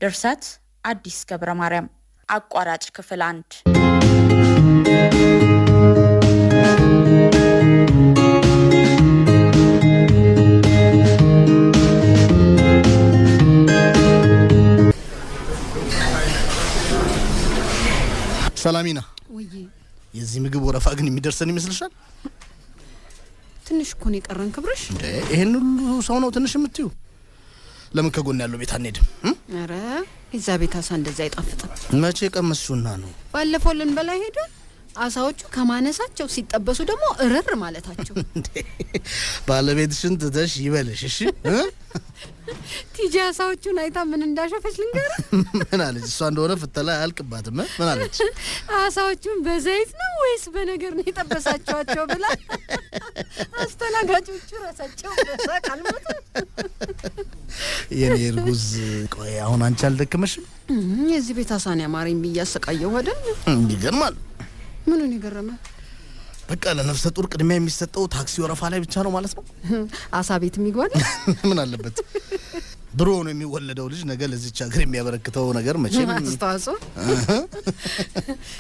ድርሰት አዲስ ገብረ ማርያም አቋራጭ ክፍል 1 ሰላሚና ወይ የዚህ ምግብ ወረፋ ግን የሚደርሰን ይመስልሻል? ትንሽ እኮ ነው የቀረን ክብርሽ። እንዴ ይሄን ሁሉ ሰው ነው ትንሽ የምትዩ? ለምን ከጎን ያለው ቤት አንሄድም? አረ እዛ ቤት አሳ እንደዛ አይጣፍጥም። መቼ ቀመስሹና ነው? ባለፈው ልንበላ ሄደን አሳዎቹ ከማነሳቸው ሲጠበሱ ደግሞ እረር ማለታቸው። ባለቤትሽን ትተሽ ይበልሽ እሺ? ቲጂ አሳዎቹን አይታ ምን እንዳሸፈች ልንገር። ምን አለች? እሷ እንደሆነ ፍተላ አያልቅባትም። ምን አለች? አሳዎቹን በዘይት ነው ወይስ በነገር ነው የጠበሳቸዋቸው ብላ አስተናጋጆቹ ራሳቸው በሳቅ አልሞቱ። የኔ እርጉዝ ቆይ አሁን አንቺ አልደከመሽም? የዚህ ቤት አሳን ያማረኝ ብያሰቃየው አይደል? ይገርማል። ምኑን ይገርማል? በቃ ለነፍሰ ጡር ቅድሚያ የሚሰጠው ታክሲ ወረፋ ላይ ብቻ ነው ማለት ነው። አሳ ቤት የሚጓል ምን አለበት? ድሮ ነው የሚወለደው ልጅ ነገ ለዚች ሀገር የሚያበረክተው ነገር መቼም አስተዋጽኦ።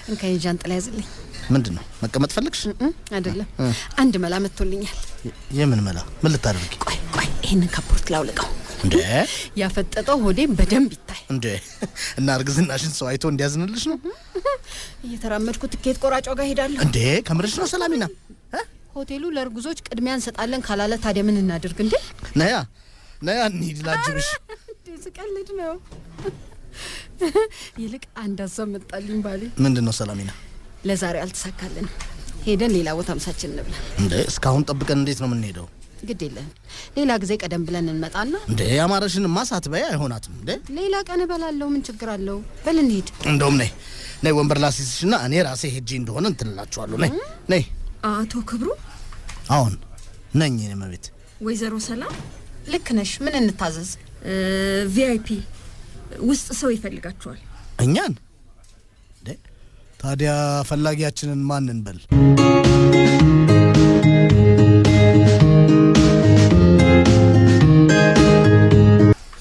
እንካይ ጃንጥላ ያዝልኝ። ምንድነው መቀመጥ ፈልግሽ? አይደለም አንድ መላ መጥቶልኛል። የምን መላ? ምን ልታደርጊ? ቆይ ይሄንን ካፖርት ላውልቀው። እንዴ ያፈጠጠው ሆዴም በደንብ ይታይ። እንዴ እና እርግዝናሽን ሰው አይቶ እንዲያዝንልሽ ነው? እየተራመድኩ ትኬት ቆራጮ ጋር ሄዳለሁ። እንዴ ከምርሽ ነው ሰላሚና? ሆቴሉ ለእርጉዞች ቅድሚያ እንሰጣለን ካላለ ታዲያ ምን እናድርግ እንዴ? ነያ እንሂድ ላጅብሽ። ስቀልድ ነው። ይልቅ አንድ ሀሳብ መጣልኝ ባሌ። ምንድነው ሰላሚና? ለዛሬ አልተሳካልንም። ሄደን ሌላ ቦታ ምሳችን እንብላ። እንዴ እስካሁን ጠብቀን እንዴት ነው የምንሄደው? ግድ የለም ሌላ ጊዜ ቀደም ብለን እንመጣና። እንዴ ያማረሽንማ ሳትበይ አይሆናትም። እንዴ ሌላ ቀን እበላለሁ፣ ምን ችግር አለው? በል እንሂድ። እንደውም ነይ ወንበር ላስይዝሽና እኔ ራሴ ሄጄ እንደሆነ እንትላችኋለሁ። ነይ አቶ ክብሩ። አሁን ነኝ እኔ መቤት። ወይዘሮ ሰላም ልክ ነሽ። ምን እንታዘዝ? ቪአይፒ ውስጥ ሰው ይፈልጋችኋል። እኛን? እንዴ ታዲያ ፈላጊያችንን ማን እንበል?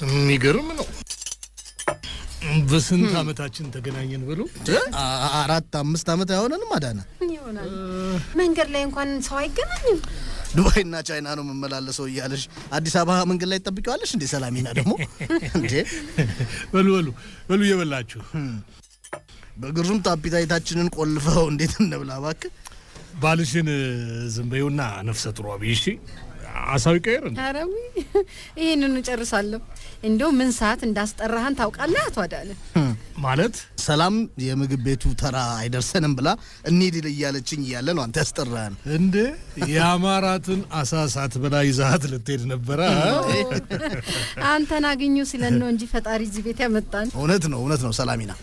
የሚገርም ነው። በስንት አመታችን ተገናኘን ብሎ 4-5 አመት አይሆነንም አዳነ። ይሆናል። መንገድ ላይ እንኳን ሰው አይገናኝም። ዱባይና ቻይና ነው መመላለሰው እያለሽ አዲስ አበባ መንገድ ላይ ተጠብቂዋለሽ እንዴ ሰላሚና? ደግሞ እንዴ በሉ የበላችሁ በግሩም ታፒታይታችንን ቆልፈው እንዴት እንብላ እባክህ። ባልሽን ዝም በይውና ነፍሰ ጥሩ አብይሽ አሳው ይቀር እንዴ? አረዊ ይሄንኑ ጨርሳለሁ። እንደው ምን ሰዓት እንዳስጠራህን ታውቃለህ አቶ አዳነ? ማለት ሰላም የምግብ ቤቱ ተራ አይደርሰንም ብላ እንሂድ እያለችኝ እያለ ነው አንተ ያስጠራህን እንዴ? የአማራትን አሳሳት በላ ይዛት ልትሄድ ነበረ። አንተን አግኙ ሲለን ነው እንጂ ፈጣሪ እዚህ ቤት ያመጣን። እውነት ነው ሰላሚና።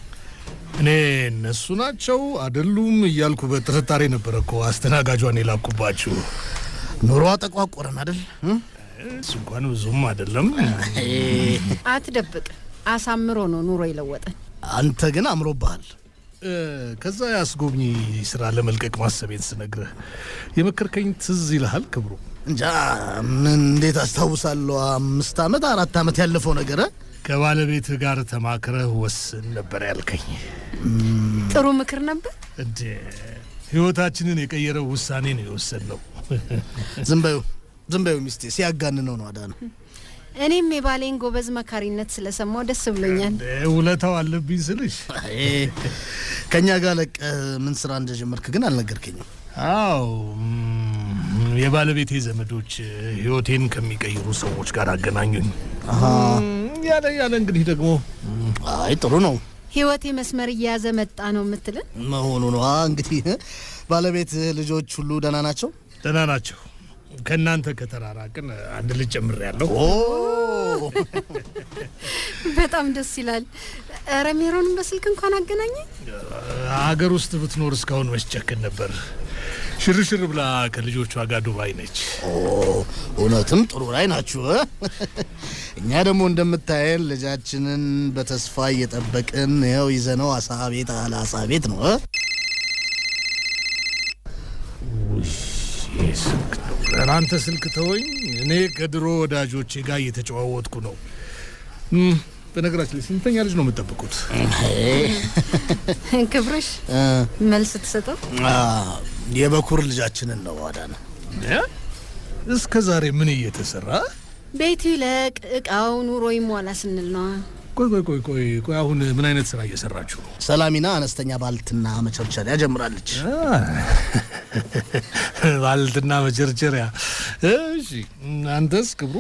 እኔ እነሱ ናቸው አይደሉም እያልኩ በጥርጣሬ ነበር እኮ አስተናጋጇን የላኩባችሁ። ኑሮ አጠቋቆረን አይደል? እሱ እንኳን ብዙም አይደለም። አትደብቅ፣ አሳምሮ ነው ኑሮ የለወጠን። አንተ ግን አምሮብሃል። ከዛ ያስጎብኚ ስራ ለመልቀቅ ማሰቤት ስነግርህ የመከርከኝ ትዝ ይልሃል ክብሩ? እንጃ ምን እንዴት አስታውሳለሁ። 5 አመት 4 አመት ያለፈው ነገር። ከባለቤት ጋር ተማክረህ ወስን ነበር ያልከኝ። ጥሩ ምክር ነበር እንዴ? ህይወታችንን የቀየረው ውሳኔ ነው የወሰንነው። ዝም በዩ ሚስቴ ሲያጋንነው ነው አዳነ። እኔም የባሌን ጎበዝ መካሪነት ስለሰማው ደስ ብሎኛል። ውለታው አለብኝ ስልሽ ከኛ ጋር ለቀ ምን ስራ እንደጀመርክ ግን አልነገርከኝም። አዎ የባለቤቴ ዘመዶች ህይወቴን ከሚቀይሩ ሰዎች ጋር አገናኙኝ። ያለ እንግዲህ ደግሞ አይ ጥሩ ነው። ህይወቴ መስመር እየያዘ መጣ ነው የምትልን መሆኑ ነው እንግዲህ። ባለቤት ልጆች ሁሉ ደህና ናቸው? ደህና ናቸው። ከናንተ ከተራራቅን አንድ ልጅ ጨምሬያለሁ። በጣም ደስ ይላል። ረሜሮን በስልክ እንኳን አገናኘ። ሀገር ውስጥ ብትኖር እስካሁን መስጨክን ነበር። ሽርሽር ብላ ከልጆቿ ጋር ዱባይ ነች። እውነትም ጥሩ ላይ ናችሁ። እኛ ደግሞ እንደምታየን ልጃችንን በተስፋ እየጠበቅን ነው። ይዘነው አሳ ቤት ነው። ስልክ ነው። አንተ ስልክ ተወኝ። እኔ ከድሮ ወዳጆቼ ጋር እየተጨዋወትኩ ነው። በነገራችን ላይ ስንተኛ ልጅ ነው የምትጠብቁት? ክብርሽ መልስ ተሰጠው። የበኩር ልጃችንን ነው አዳነ። እስከ ዛሬ ምን እየተሰራ? ቤቱ ይለቅ እቃው ኑሮ ይሟላ ስንል ነው። ቆይ አሁን ምን አይነት ስራ እየሰራችሁ ነው? ሰላሚና አነስተኛ ባልትና መቸርቸሪያ ጀምራለች። ባልትና መቸርቸሪያ። እሺ አንተስ ክብሩ?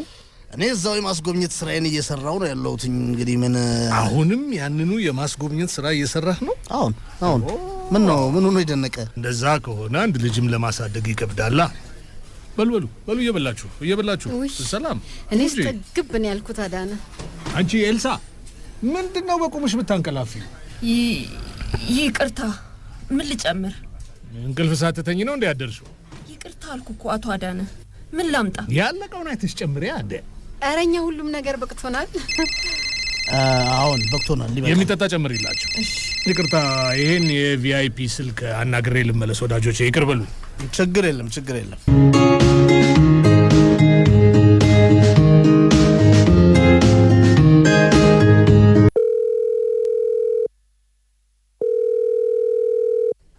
እኔ እዛው የማስጎብኘት ስራዬን እየሰራው ነው ያለሁት። እንግዲህ ምን አሁንም ያንኑ የማስጎብኘት ስራ እየሰራህ ነው? አሁን ምን ነው የደነቀ? እንደዛ ከሆነ አንድ ልጅም ለማሳደግ ይከብዳላ። በሉ እየበላችሁ ሰላም። እኔ ስጠግብ ነው ያልኩት አዳነ። አንቺ ኤልሳ ምንድነው በቁምሽ ብታንቀላፊው? ይቅርታ፣ ምን ልጨምር? እንቅልፍ ሳትተኝ ነው እንደ ያደርሽው? ይቅርታ አልኩ እኮ አቶ አዳነ። ምን ላምጣ? ያለቀውን አይተሽ ጨምሪያ እንደ አረኛ ሁሉም ነገር በቅቶናል። አሁን በቅቶናል። የሚጠጣ ጨምሪላችሁ። ይቅርታ፣ ይሄን የቪአይፒ ስልክ አናግሬ ልመለስ ወዳጆቼ፣ ይቅር በሉኝ። ችግር የለም።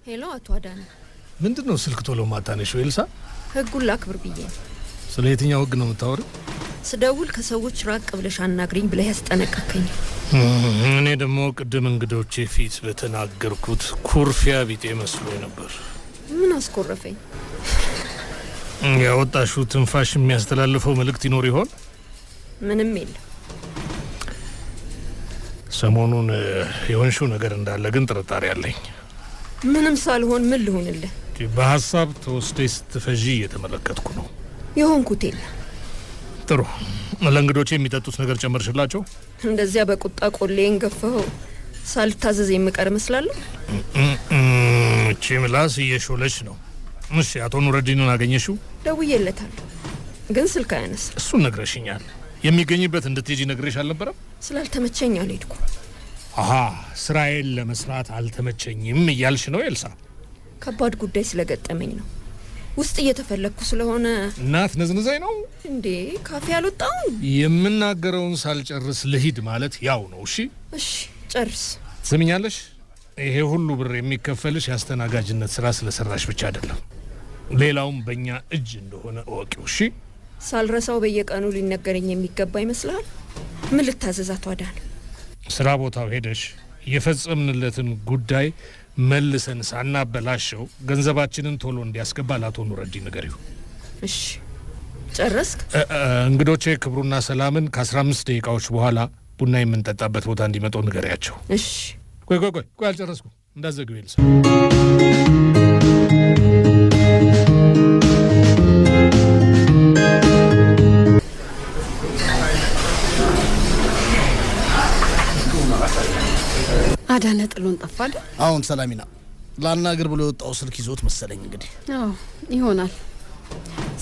ሄሎ አቶ አዳነ። ምንድነው ስልክ ቶሎ ማታነሺው ኤልሳ? ህጉን ላክብር ብዬ። ስለ የትኛው ህግ ነው የምታወሪው? ስደውል ከሰዎች ራቅ ብለሽ አናግሪኝ ብለህ ያስጠነቀቀኝ። እኔ ደግሞ ቅድም እንግዶቼ ፊት በተናገርኩት ኩርፊያ ቢጤ መስሎ ነበር። ምን አስኮረፈኝ? ያወጣሽው ትንፋሽ የሚያስተላልፈው መልእክት ይኖር ይሆን? ምንም የለም። ሰሞኑን የሆንሽው ነገር እንዳለ ግን ጥርጣሬ አለኝ። ምንም ሳልሆን ምን ልሆንልህ? በሀሳብ ተወስደሽ ስትፈዢ እየተመለከትኩ ነው። የሆንኩት የለም። ጥሩ። ለእንግዶቼ የሚጠጡት ነገር ጨመርሽላቸው? እንደዚያ በቁጣ ቆሌን ገፈው ሳልታዘዝ የምቀር እመስላለሁ? እቺ ምላስ እየሾለች ነው። እሺ፣ አቶ ኑረዲንን አገኘሽው? ደውዬለታለሁ ግን ስልክ አያነሳ። እሱን ነግረሽኛል። የሚገኝበት እንድትሄጂ ነግሬሽ አልነበረም? ስላልተመቸኝ አልሄድኩም። ስራዬን ለመስራት አልተመቸኝም እያልሽ ነው ኤልሳ? ከባድ ጉዳይ ስለገጠመኝ ነው። ውስጥ እየተፈለግኩ ስለሆነ። እናት ነዝነዛይ ነው እንዴ? ካፌ አልወጣሁም። የምናገረውን ሳልጨርስ ልሂድ ማለት ያው ነው። እሺ ጨርስ። ትሰሚኛለሽ? ይሄ ሁሉ ብር የሚከፈልሽ ያስተናጋጅነት ስራ ስለሰራሽ ብቻ አይደለም፣ ሌላውም በእኛ እጅ እንደሆነ እወቂው። እሺ? ሳልረሳው በየቀኑ ሊነገረኝ የሚገባ ይመስላል። ምን ልታዘዛት አዳነ? ስራ ቦታው ሄደሽ የፈጸምንለትን ጉዳይ መልሰን ሳናበላሸው ገንዘባችንን ቶሎ እንዲያስገባ ለአቶ ኑረዲን ንገሪው። እሺ ጨረስክ? እንግዶቼ ክብሩና ሰላምን ከ15 ደቂቃዎች በኋላ ቡና የምንጠጣበት ቦታ እንዲመጡ ንገሪያቸው። እሺ። ቆይ አልጨረስኩም፣ እንዳትዘግቢ ኤልሳ። አዳነ ጥሎን ጠፋለ። አሁን ሰላሚና ላናግር ብሎ የወጣው ስልክ ይዞት መሰለኝ። እንግዲህ ይሆናል።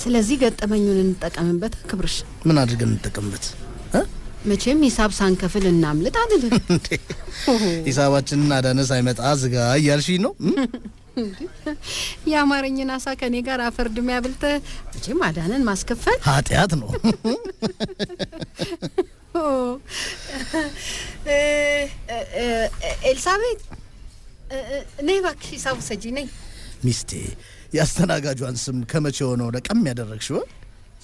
ስለዚህ ገጠመኙን እንጠቀምበት። ክብርሽ ምን አድርገን እንጠቀምበት? መቼም ሂሳብ ሳንከፍል እናምልጥ አይደል? ሂሳባችንን አዳነ ሳይመጣ ዝጋ እያልሽኝ ነው? የአማርኛን አሳ ከኔ ጋር አፈርድም ያብልተ። መቼም አዳነን ማስከፈል ኃጢአት ነው። ኤልሳቤት ነይ እባክሽ ሂሳቡ ሰጂ ነይ። ሚስቴ ያስተናጋጇን ስም ከመቼ ሆነው ለቀም ያደረግሽው?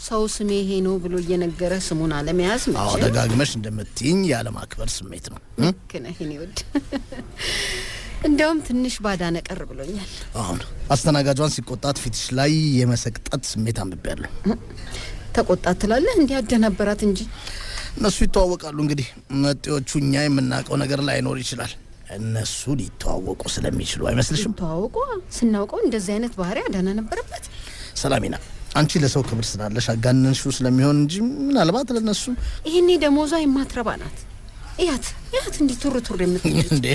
ሰው ስሜ ይሄ ነው ብሎ እየነገረ ስሙን አለመያዝ ነው። አዎ ደጋግመሽ እንደምትይኝ ያለማክበር ስሜት ነው። ልክ ነህ የኔ ውድ። እንደውም ትንሽ ባዳነ ቀር ብሎኛል። አሁን አስተናጋጇን ሲቆጣት ፊትሽ ላይ የመሰቅጣት ስሜት አንብቤያለሁ። ተቆጣት ትላለህ? እንዲህ አደናበራት እንጂ እነሱ ይተዋወቃሉ። እንግዲህ መጤዎቹ እኛ የምናውቀው ነገር ላይኖር ይችላል። እነሱ ሊተዋወቁ ስለሚችሉ አይመስልሽም? ተዋወቁ። ስናውቀው እንደዚህ አይነት ባህሪ አዳነ ነበረበት። ሰላሚና አንቺ ለሰው ክብር ስላለሽ አጋነንሽው ስለሚሆን እንጂ ምናልባት ለነሱ ይሄኔ ደሞዟ የማትረባ ናት። ያት እንዲህ ቱር የምትል እንዴ!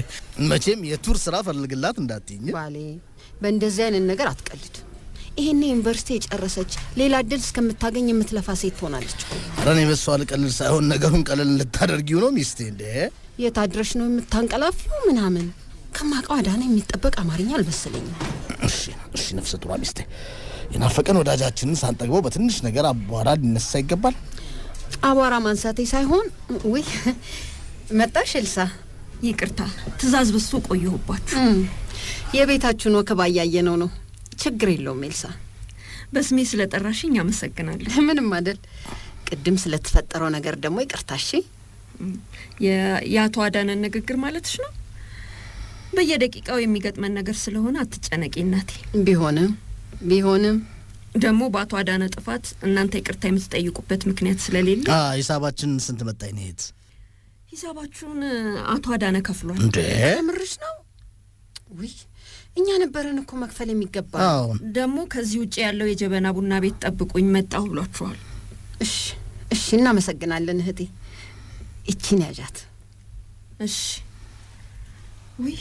መቼም የቱር ስራ ፈልግላት እንዳትይኝ ባሌ። በእንደዚህ አይነት ነገር አትቀልድ። ይሄኔ ዩኒቨርሲቲ የጨረሰች ሌላ እድል እስከምታገኝ የምትለፋ ሴት ትሆናለች። ኧረ እኔ በሷ ልቀልል ሳይሆን ነገሩን ቀለል ልታደርጊው ነው ሚስቴ። እንዴ የታድረሽ ነው የምታንቀላፊው ምናምን ከማውቀው አዳነ የሚጠበቅ አማርኛ አልመሰለኝም። እሺ ነፍሰ ጡሯ ሚስቴ፣ የናፈቀን ወዳጃችንን ሳንጠግበው በትንሽ ነገር አቧራ ሊነሳ ይገባል። አቧራ ማንሳቴ ሳይሆን ወይ መጣሽ ኤልሳ? ይቅርታ ትእዛዝ በሱ ቆየሁባችሁ። የቤታችሁን ወከባ እያየነው ነው። ችግር የለውም ኤልሳ። በስሜ ስለጠራሽኝ አመሰግናለሁ። ምንም አይደል። ቅድም ስለተፈጠረው ነገር ደግሞ ይቅርታ። እሺ የአቶ አዳነን ንግግር ማለትሽ ነው? በየደቂቃው የሚገጥመን ነገር ስለሆነ አትጨነቂ እናቴ። ቢሆንም ደግሞ በአቶ አዳነ ጥፋት እናንተ ይቅርታ የምትጠይቁበት ምክንያት ስለሌለ ሂሳባችን ስንት መጣኝ ነይት? ሂሳባችሁን አቶ አዳነ ከፍሏል። እንዴ ምርሽ ነው? ውይ እኛ ነበረን እኮ መክፈል የሚገባ። ደግሞ ከዚህ ውጪ ያለው የጀበና ቡና ቤት ጠብቁኝ መጣሁ ብሏችኋል። እሺ እናመሰግናለን እህቴ። እቺን ያዣት። እሺ ውይ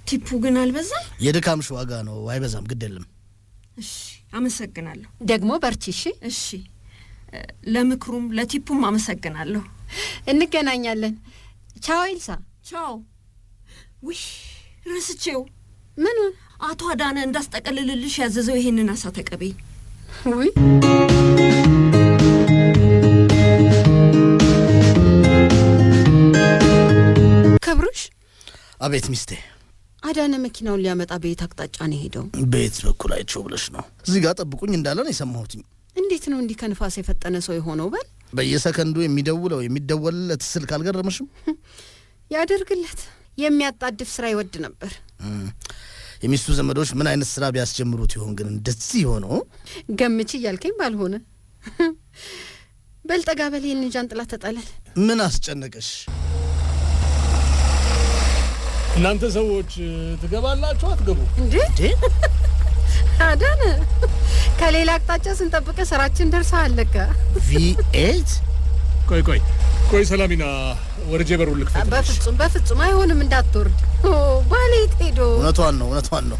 ቲፑ ግን አልበዛ? የድካምሽ ዋጋ ነው፣ አይበዛም። ግድ የለም። እሺ አመሰግናለሁ። ደግሞ በርቺ። እሺ ለምክሩም ለቲፑም አመሰግናለሁ። እንገናኛለን። ቻው ኤልሳ። ቻው። ውይ ረስቼው። ምኑን? አቶ አዳነ እንዳስጠቀልልልሽ ያዘዘው ይሄንን አሳ ተቀበይ። ውይ ከብሩሽ። አቤት ሚስቴ። አዳነ መኪናውን ሊያመጣ በየት አቅጣጫ ነው ሄደው? ቤት በኩል አይቼው ብለሽ ነው? እዚህ ጋር ጠብቁኝ እንዳለ ነው የሰማሁት። እንዴት ነው እንዲህ ከንፋስ የፈጠነ ሰው የሆነው? በል በየሰከንዱ የሚደወልለት ስልክ አልገረመሽም? ያደርግለት። የሚያጣድፍ ስራ ይወድ ነበር። የሚስቱ ዘመዶች ምን አይነት ስራ ቢያስጀምሩት ይሆን ግን እንደዚህ ሆነው? ገምቺ እያልከኝ ባልሆነ። በል ጠጋ በል፣ ይህን ጃንጥላ ተጠለል። ምን አስጨነቀሽ? እናንተ ሰዎች ትገባላችሁ አትገቡ? እንዴ አዳነ ከሌላ አቅጣጫ ስንጠብቀ ስራችን ደርሳ አለቀ። V8 ቆይ ሰላሚና ወርጄ በሩን ልክፈት። በፍጹም አይሆንም፣ እንዳትወርድ። ባሌት ሄዶ። እውነቷን ነው።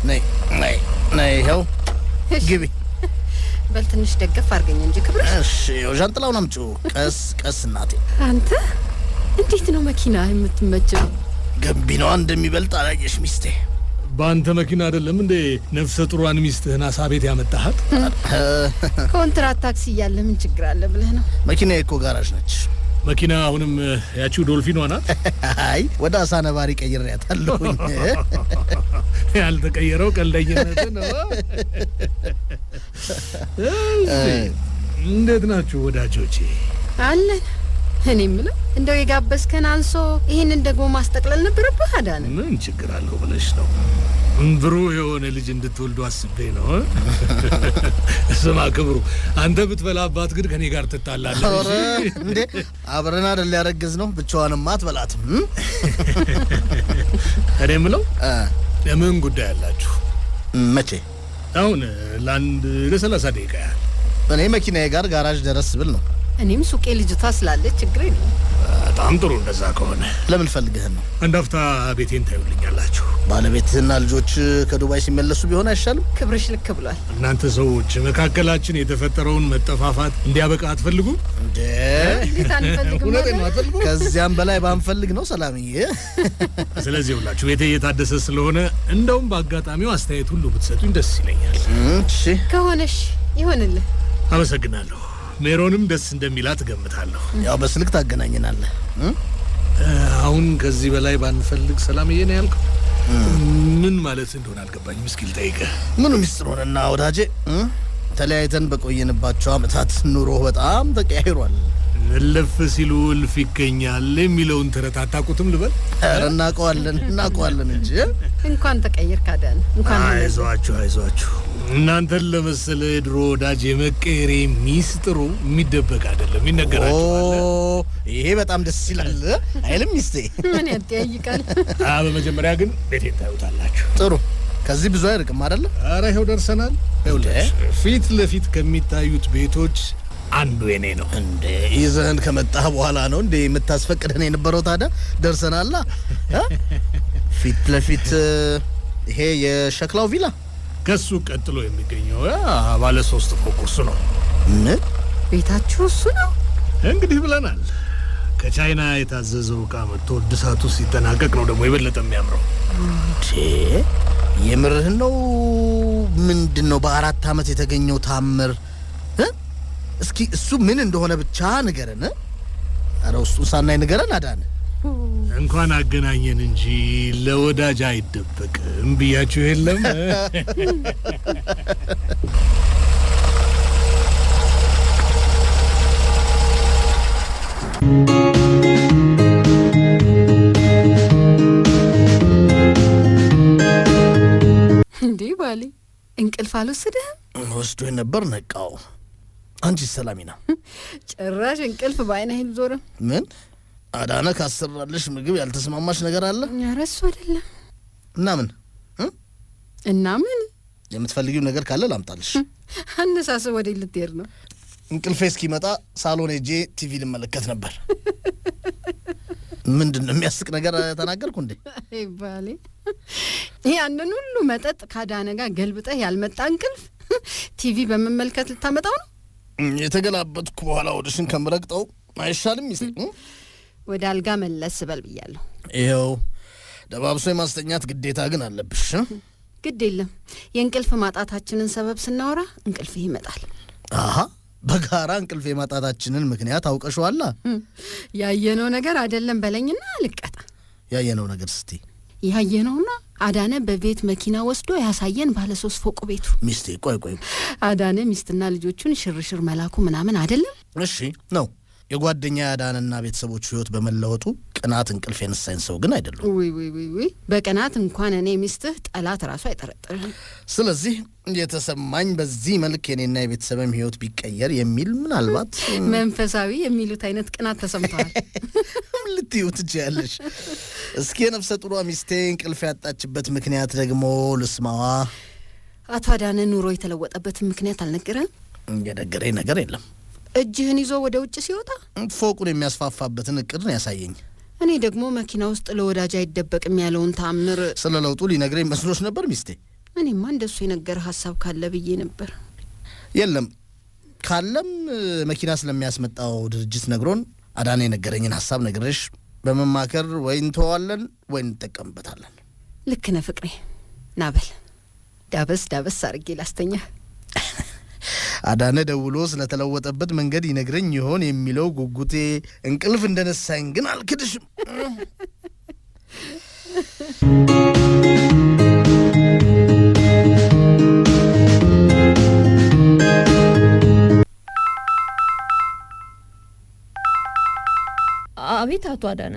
ነይ ይኸው ግቢ። በል ትንሽ ደገፍ አድርገኝ እንጂ ክብርሽ። እሺ ጃንጥላውን አምጪው። ቀስ እናቴ። አንተ እንዴት ነው መኪና የምትመቸው? ገንቢናዋ እንደሚበልጥ አላየሽ ሚስቴ? በአንተ መኪና አይደለም እንዴ ነፍሰ ጥሩዋን ሚስትህን አሳ ቤት ያመጣሃት? ኮንትራት ታክሲ እያለ ምን ችግር አለ ብለህ ነው? መኪና እኮ ጋራዥ ነች። መኪና አሁንም ያቺው ዶልፊኗ ናት? አይ ወደ አሳ ነባሪ ቀይሬያታለሁኝ። ያልተቀየረው ቀልደኝነት ነው። እንዴት ናችሁ ወዳጆቼ? አለን። እኔ የምለው እንደው የጋበዝከን አንሶ ይሄንን ደግሞ ማስጠቅለል ነበረብህ አዳነ። ምን ችግር አለው ብለሽ ነው? ብሩህ የሆነ ልጅ እንድትወልዱ አስቤ ነው። ስማ ክብሩ፣ አንተ ብትበላባት ግን ከኔ ጋር ትጣላለህ እንዴ? አብረን አይደል ያረገዝነው? ብቻዋንማ አትበላትም። እኔ የምለው ለምን ጉዳይ አላችሁ? መቼ? አሁን ለ30 ደቂቃ ያህል እኔ መኪናዬ ጋር ጋራዥ ደረስ ብል ነው። እኔም ሱቄ ልጅቷ ስላለች ችግር የለም። በጣም ጥሩ። እንደዛ ከሆነ ለምን ፈልገህ ነው? አንድ አፍታ ቤቴን ታዩልኛላችሁ። ባለቤትህና ልጆች ከዱባይ ሲመለሱ ቢሆን አይሻልም? ክብርሽ ልክ ብሏል። እናንተ ሰዎች መካከላችን የተፈጠረውን መጠፋፋት እንዲያበቃ አትፈልጉም እንዴ? እንዴት አንፈልግም? ከዚያም በላይ ባንፈልግ ነው ሰላምዬ። ስለዚህ ሁላችሁ ቤቴ እየታደሰ ስለሆነ እንደውም በአጋጣሚው አስተያየት ሁሉ ብትሰጡኝ ደስ ይለኛል። እሺ ከሆነሽ ይሆንልህ። አመሰግናለሁ። ሜሮንም ደስ እንደሚላት እገምታለሁ። ያው በስልክ ታገናኘናለህ። አሁን ከዚህ በላይ ባንፈልግ ሰላምዬ ነው ያልከው? ምን ማለት እንደሆነ አልገባኝም። እስኪ ልጠይቅህ። ምኑ ሚስጥር ሆነና ወዳጄ? ተለያይተን በቆየንባቸው አመታት ኑሮ በጣም ተቀያይሯል። እልፍ ሲሉ እልፍ ይገኛል የሚለውን ተረት አታውቁትም ልበል? ኧረ እናውቀዋለን እንጂ። እንኳን ተቀየርክ አዳነ። እንኳን አይዟችሁ። እናንተን ለመሰለ የድሮ ወዳጅ የመቀየሬ ሚስጥሩ የሚደበቅ አይደለም፣ ይነገራችኋል። ይሄ በጣም ደስ ይላል አይልም ሚስቴ? ምን ያጠያይቃል? በመጀመሪያ ግን ቤቴን ታዩታላችሁ። ጥሩ። ከዚህ ብዙ አይርቅም አይደለ? ኧረ ይኸው ደርሰናል። ፊት ለፊት ከሚታዩት ቤቶች አንዱ የኔ ነው። እንዴ ይዘህን ከመጣህ በኋላ ነው እንዴ የምታስፈቅደን የነበረው? ታዲያ ደርሰናላ። ፊት ለፊት ይሄ የሸክላው ቪላ፣ ከሱ ቀጥሎ የሚገኘው ባለ 3 ፎቅ እሱ ነው። ምን ቤታችሁ እሱ ነው? እንግዲህ ብለናል። ከቻይና የታዘዘው ዕቃ መጥቶ እድሳቱ ሲጠናቀቅ ነው ደግሞ የበለጠ የሚያምረው። እንዴ የምርህን ነው? ምንድነው በ4 አመት የተገኘው ታምር? እስኪ እሱ ምን እንደሆነ ብቻ ንገረን። ኧረ ውስጡን ሳናይ ንገረን አዳነ። እንኳን አገናኘን እንጂ ለወዳጅ አይደበቅም ብያችሁ የለም? እንዴ ባሌ እንቅልፍ አልወሰደህም? ወስዶኝ ነበር ነቃው። አንቺ ሰላሚና ጭራሽ እንቅልፍ በአይነህ ዞረ። ምን አዳነ ካሰራልሽ ምግብ ያልተስማማሽ ነገር አለ? ኧረ እሱ አይደለም። እና ምን ምን የምትፈልጊው ነገር ካለ ላምጣልሽ። አነሳስ ወዴት ልትሄድ ነው? እንቅልፌ እስኪመጣ ሳሎን ሄጄ ቲቪ ልመለከት ነበር። ምንድነው የሚያስቅ ነገር ተናገርኩ እንዴ? አይ ባሌ ያንን ሁሉ መጠጥ ካዳነ ጋር ገልብጠህ ያልመጣ እንቅልፍ ቲቪ በመመልከት ልታመጣው ነው? የተገላበጥኩ በኋላ ወደሽን ከምረግጠው አይሻልም? ወደ አልጋ መለስ በል ብያለሁ። ይኸው ደባብሶ የማስተኛት ግዴታ ግን አለብሽ። ግድ የለም የእንቅልፍ ማጣታችንን ሰበብ ስናወራ እንቅልፍ ይመጣል። አሃ በጋራ እንቅልፍ የማጣታችንን ምክንያት አውቀሽዋላ? ያየነው ነገር አይደለም በለኝና ልቀጣ። ያየነው ነገር እስቲ ያየነውና አዳነ በቤት መኪና ወስዶ ያሳየን ባለ 3 ፎቅ ቤቱ። ሚስቴ ቆይ አዳነ ሚስትና ልጆቹን ሽርሽር መላኩ ምናምን አይደለም? እሺ ነው። የጓደኛ አዳነና ቤተሰቦቹ ህይወት በመለወጡ ቅናት እንቅልፍ የነሳኝ ሰው ግን አይደለም። ውይ በቅናት እንኳን እኔ ሚስትህ ጠላት ራሱ አይጠረጥርም። ስለዚህ የተሰማኝ በዚህ መልክ የኔና የቤተሰብም ህይወት ቢቀየር የሚል ምናልባት መንፈሳዊ የሚሉት አይነት ቅናት ተሰምቷል። ልትዩ ትችያለሽ። እስኪ የነፍሰ ጡሯ ሚስቴ እንቅልፍ ያጣችበት ምክንያት ደግሞ ልስማዋ። አቶ አዳነ ኑሮ የተለወጠበትን ምክንያት አልነገረም? የነገረኝ ነገር የለም። እጅህን ይዞ ወደ ውጭ ሲወጣ ፎቁን የሚያስፋፋበትን እቅድ ነው ያሳየኝ። እኔ ደግሞ መኪና ውስጥ ለወዳጅ አይደበቅም ያለውን ታምር ስለ ለውጡ ሊነግረኝ መስሎሽ ነበር ሚስቴ? እኔማ እንደሱ የነገረ ሀሳብ ካለ ብዬ ነበር። የለም ካለም መኪና ስለሚያስመጣው ድርጅት ነግሮን አዳነ የነገረኝን ሀሳብ ነግረሽ በመማከር ወይ እንተዋለን ወይ እንጠቀምበታለን። ልክ ነህ ፍቅሬ። ናበል ዳበስ አርጌ ላስተኛ። አዳነ ደውሎ ስለተለወጠበት መንገድ ይነግረኝ ይሆን የሚለው ጉጉቴ እንቅልፍ እንደነሳኝ ግን አልክድሽም። አቤት አቶ አዳነ።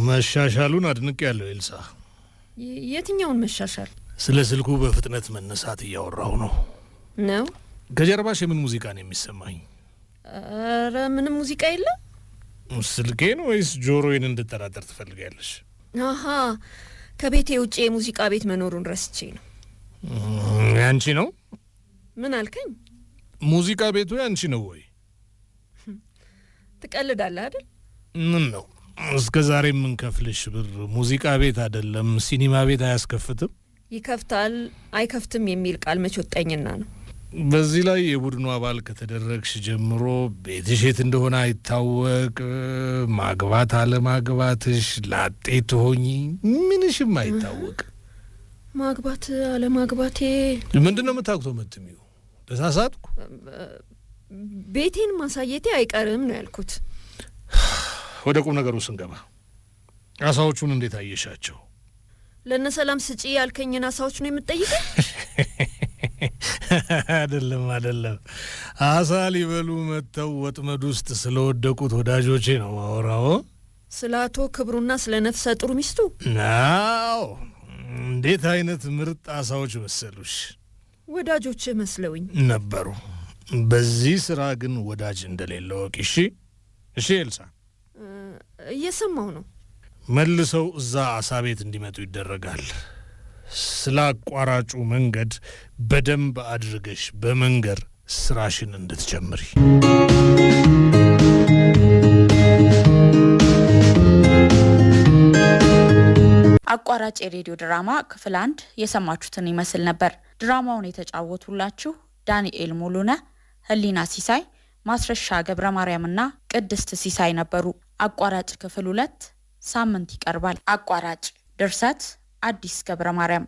መሻሻሉን አድንቅ ያለው ኤልሳ። የትኛውን መሻሻል? ስለ ስልኩ በፍጥነት መነሳት እያወራው ነው። ከጀርባሽ የምን ሙዚቃ ነው የሚሰማኝ? ኧረ ምንም ሙዚቃ የለም። ስልኬን ወይስ ጆሮዬን እንድጠራጠር ትፈልጋለሽ? አሃ ከቤቴ ውጪ የሙዚቃ ቤት መኖሩን ረስቼ ነው። ያንቺ ነው? ምን አልከኝ? ሙዚቃ ቤቱ ያንቺ ነው ወይ? ትቀልዳለህ አይደል? ምን ነው እስከ ዛሬ የምንከፍልሽ ብር ሙዚቃ ቤት አይደለም ሲኒማ ቤት አያስከፍትም? ይከፍታል አይከፍትም የሚል ቃል መች ወጣኝና ነው። በዚህ ላይ የቡድኑ አባል ከተደረግሽ ጀምሮ ቤትሽ የት እንደሆነ አይታወቅ፣ ማግባት አለማግባትሽ፣ ላጤ ትሆኚ ምንሽም አይታወቅ። ማግባት አለማግባቴ ምንድን ነው የምታውቁት? መትሚው ተሳሳትኩ? ቤቴን ማሳየቴ አይቀርም ነው ያልኩት። ወደ ቁም ነገሩ ስንገባ አሳዎቹን እንዴት አየሻቸው? ለነሰላም ስጪ ያልከኝን አሳዎች ነው የምትጠይቀኝ? አይደለም አሳ ሊበሉ መጥተው ወጥመድ ውስጥ ስለወደቁት ወዳጆቼ ነው ማወራው። ስለ አቶ ክብሩና ስለ ነፍሰ ጡር ሚስቱ ናው። እንዴት አይነት ምርጥ አሳዎች መሰሉሽ! ወዳጆች መስለውኝ ነበሩ። በዚህ ስራ ግን ወዳጅ እንደሌለ ወቂ። እሺ ኤልሳ፣ እየሰማሁ ነው። መልሰው እዛ አሳ ቤት እንዲመጡ ይደረጋል። ስለ አቋራጩ መንገድ በደንብ አድርገሽ በመንገር ስራሽን እንድትጀምሪ። አቋራጭ የሬዲዮ ድራማ ክፍል 1 የሰማችሁትን ይመስል ነበር። ድራማውን የተጫወቱላችሁ ዳንኤል ሙሉነህ፣ ህሊና ሲሳይ፣ ማስረሻ ገብረ ማርያምና ቅድስት ሲሳይ ነበሩ። አቋራጭ ክፍል 2 ሳምንት ይቀርባል። አቋራጭ ድርሰት አዲስ ገብረ ማርያም